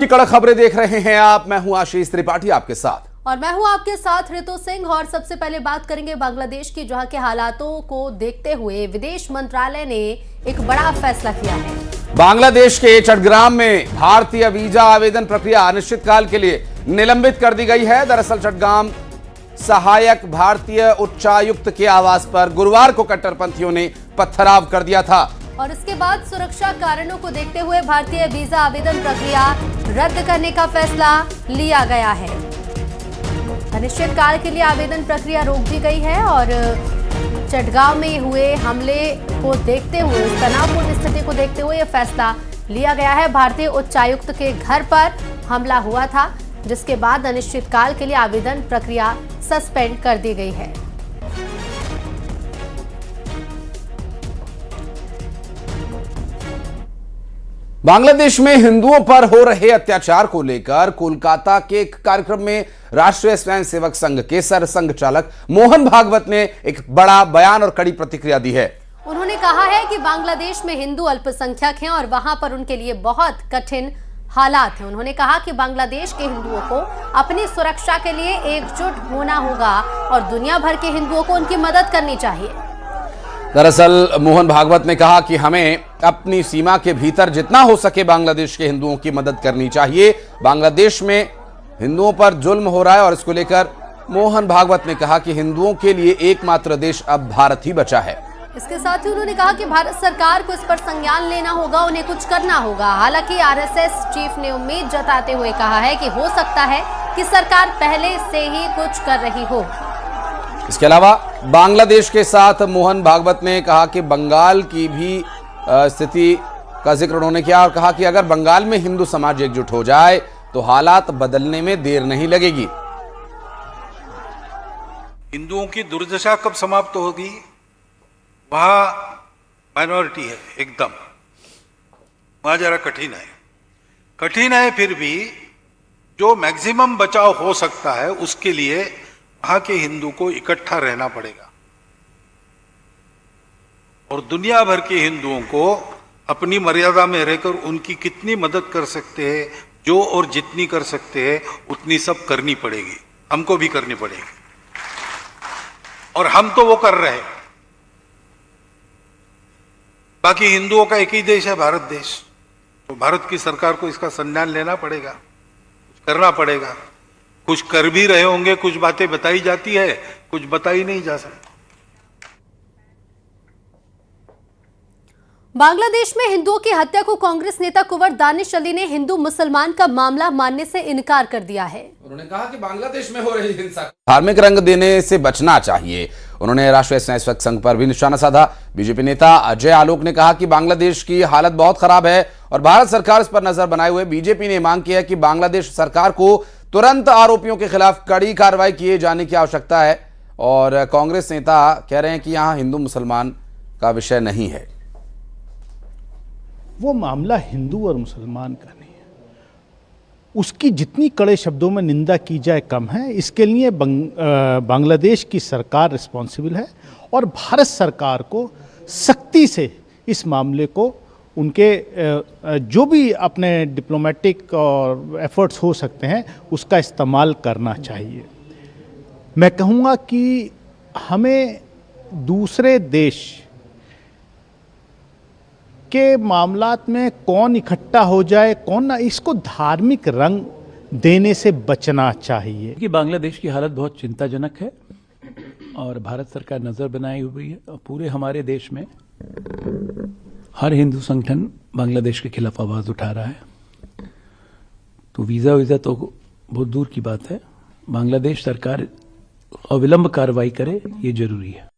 की कड़क खबरें देख रहे हैं आप। मैं हूं आशीष त्रिपाठी आपके साथ और मैं हूं आपके साथ ऋतु सिंह। और सबसे पहले बात करेंगे बांग्लादेश की, जहां के हालातों को देखते हुए विदेश मंत्रालय ने एक बड़ा फैसला किया है। बांग्लादेश के चट्टग्राम में भारतीय वीजा आवेदन प्रक्रिया अनिश्चितकाल के लिए निलंबित कर दी गई है। दरअसल चट्टग्राम सहायक भारतीय उच्चायुक्त के आवास पर गुरुवार को कट्टरपंथियों ने पथराव कर दिया था और इसके बाद सुरक्षा कारणों को देखते हुए भारतीय वीजा आवेदन प्रक्रिया रद्द करने का फैसला लिया गया है। अनिश्चितकाल के लिए आवेदन प्रक्रिया रोक दी गई है और चटगांव में हुए हमले को देखते हुए, उस तनावपूर्ण स्थिति को देखते हुए यह फैसला लिया गया है। भारतीय उच्चायुक्त के घर पर हमला हुआ था, जिसके बाद अनिश्चितकाल के लिए आवेदन प्रक्रिया सस्पेंड कर दी गई है। बांग्लादेश में हिंदुओं पर हो रहे अत्याचार को लेकर कोलकाता के एक कार्यक्रम में राष्ट्रीय स्वयंसेवक संघ के सरसंघ चालक मोहन भागवत ने एक बड़ा बयान और कड़ी प्रतिक्रिया दी है। उन्होंने कहा है कि बांग्लादेश में हिंदू अल्पसंख्यक हैं और वहां पर उनके लिए बहुत कठिन हालात हैं। उन्होंने कहा कि बांग्लादेश के हिंदुओं को अपनी सुरक्षा के लिए एकजुट होना होगा और दुनिया भर के हिंदुओं को उनकी मदद करनी चाहिए। दरअसल मोहन भागवत ने कहा कि हमें अपनी सीमा के भीतर जितना हो सके बांग्लादेश के हिंदुओं की मदद करनी चाहिए। बांग्लादेश में हिंदुओं पर जुल्म हो रहा है और इसको लेकर मोहन भागवत ने कहा कि हिंदुओं के लिए एकमात्र देश अब भारत ही बचा है। इसके साथ ही उन्होंने कहा कि भारत सरकार को इस पर संज्ञान लेना होगा, उन्हें कुछ करना होगा। हालांकि आरएसएस चीफ ने उम्मीद जताते हुए कहा है कि हो सकता है कि सरकार पहले से ही कुछ कर रही हो। इसके अलावा बांग्लादेश के साथ मोहन भागवत ने कहा कि बंगाल की भी स्थिति का जिक्र उन्होंने किया और कहा कि अगर बंगाल में हिंदू समाज एकजुट हो जाए तो हालात बदलने में देर नहीं लगेगी। हिंदुओं की दुर्दशा कब समाप्त होगी? वहां माइनॉरिटी है एकदम, वहां जरा कठिन है। फिर भी जो मैक्सिमम बचाव हो सकता है उसके लिए वहां के हिंदू को इकट्ठा रहना पड़ेगा और दुनिया भर के हिंदुओं को अपनी मर्यादा में रहकर उनकी कितनी मदद कर सकते हैं, जो और जितनी कर सकते हैं उतनी सब करनी पड़ेगी, हमको भी करनी पड़ेगी। और हम तो वो कर रहे हैं। बाकी हिंदुओं का एक ही देश है, भारत देश। तो भारत की सरकार को इसका संज्ञान लेना पड़ेगा, कुछ करना पड़ेगा। कुछ कर भी रहे होंगे, कुछ बातें बताई जाती है, कुछ बताई नहीं जा सकती। बांग्लादेश में हिंदुओं की हत्या को कांग्रेस नेता कुंवर दानिश अली ने हिंदू मुसलमान का मामला मानने से इनकार कर दिया है। उन्होंने कहा कि बांग्लादेश में हो रही हिंसा धार्मिक रंग देने से बचना चाहिए। उन्होंने राष्ट्रीय स्वयंसेवक संघ पर भी निशाना साधा। बीजेपी नेता अजय आलोक ने कहा कि बांग्लादेश की हालत बहुत खराब है और भारत सरकार इस पर नजर बनाए हुए बीजेपी ने मांग की है कि बांग्लादेश सरकार को तुरंत आरोपियों के खिलाफ कड़ी कार्रवाई किए जाने की आवश्यकता है। और कांग्रेस नेता कह रहे हैं कि यहां हिंदू मुसलमान का विषय नहीं है। वो मामला हिंदू और मुसलमान का नहीं है, उसकी जितनी कड़े शब्दों में निंदा की जाए कम है। इसके लिए बांग्लादेश की सरकार रिस्पॉन्सिबल है और भारत सरकार को सख्ती से इस मामले को उनके जो भी अपने डिप्लोमेटिक और एफर्ट्स हो सकते हैं उसका इस्तेमाल करना चाहिए। मैं कहूँगा कि हमें दूसरे देश के मामलात में कौन इकट्ठा हो जाए कौन ना, इसको धार्मिक रंग देने से बचना चाहिए। कि बांग्लादेश की हालत बहुत चिंताजनक है और भारत सरकार नज़र बनाई हुई है और पूरे हमारे देश में हर हिंदू संगठन बांग्लादेश के खिलाफ आवाज़ उठा रहा है। तो वीज़ा तो बहुत दूर की बात है। बांग्लादेश सरकार अविलंब कार्रवाई करे, ये जरूरी है।